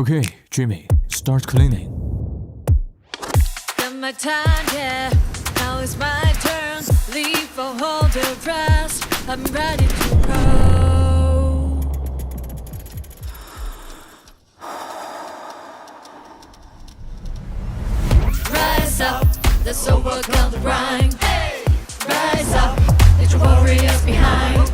Okay, Jimmy, start cleaning. Got my time, yeah. Now it's my turn. Leave or hold the rest. I'm ready to go. Rise up, let's overcome the grind. Hey! Rise up, leave your warriors behind.